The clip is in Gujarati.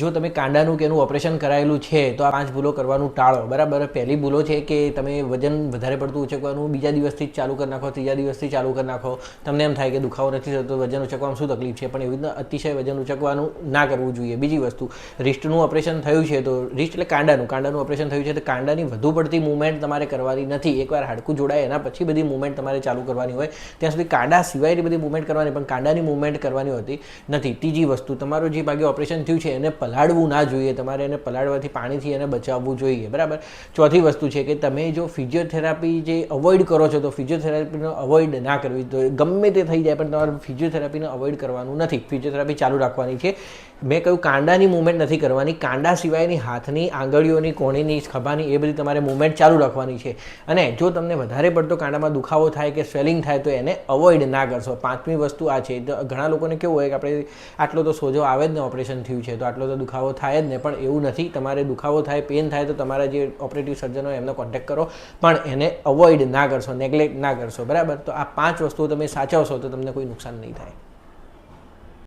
જો તમે કાંડાનું કે એનું ઓપરેશન કરાયેલું છે તો આ 5 ભૂલો કરવાનું ટાળો, બરાબર. પહેલી ભૂલો છે કે તમે વજન વધારે પડતું ઉચકવાનું બીજા દિવસથી જ ચાલુ કરી નાખો, ત્રીજા દિવસથી ચાલુ કરી નાખો. તમને એમ થાય કે દુખાવો નથી થતો, વજન ઉચકવામાં શું તકલીફ છે, પણ એવી રીતના અતિશય વજન ઉચકવાનું ના કરવું જોઈએ. બીજી વસ્તુ, રિસ્ટનું ઓપરેશન થયું છે તો રિસ્ટ એટલે કાંડાનું ઓપરેશન થયું છે તો કાંડાની વધુ પડતી મૂવમેન્ટ તમારે કરવાની નથી. એકવાર હાડકું જોડાય એના પછી બધી મૂવમેન્ટ તમારે ચાલુ કરવાની હોય, ત્યાં સુધી કાંડા સિવાયની બધી મૂવમેન્ટ કરવાની, પણ કાંડાની મૂવમેન્ટ કરવાની હોતી નથી. ત્રીજી વસ્તુ, તમારું જે ભાગે ઓપરેશન થયું છે એને પલાળવું ના જોઈએ, તમારે એને પલાળવાથી પાણીથી એને બચાવવું જોઈએ, બરાબર. ચોથી વસ્તુ છે કે તમે જો ફિઝિયોથેરાપી જે અવોઇડ કરો છો તો ફિઝિયોથેરાપીનો અવોઇડ ના કરવી જોઈએ. ગમે તે થઈ જાય પણ તમારે ફિઝિયોથેરાપીને અવોઇડ કરવાનું નથી, ફિઝિયોથેરાપી ચાલુ રાખવાની છે. મેં કહ્યું કાંડાની મૂવમેન્ટ નથી કરવાની, કાંડા સિવાયની હાથની, આંગળીઓની, કોણીની, ખભાની એ બધી તમારે મૂવમેન્ટ ચાલુ રાખવાની છે. અને જો તમને વધારે પડતો કાંડામાં દુખાવો થાય કે સ્વેલિંગ થાય તો એને અવોઇડ ના કરશો. પાંચમી વસ્તુ આ છે. ઘણા લોકોને કેવું હોય કે આપણે આટલો તો સોજો આવે જ ને, ઓપરેશન થયું છે તો આટલો તો દુખાવો થાય જ ને, પણ એવું નથી. તમારે દુખાવો થાય, પેન થાય તો તમારા જે ઓપરેટિવ સર્જન હોય એમનો કોન્ટેક્ટ કરો, પણ એને અવોઇડ ના કરશો, નેગ્લેક્ટ ના કરશો, બરાબર. તો આ 5 વસ્તુઓ તમે સાચવશો તો તમને કોઈ નુકસાન નહીં થાય.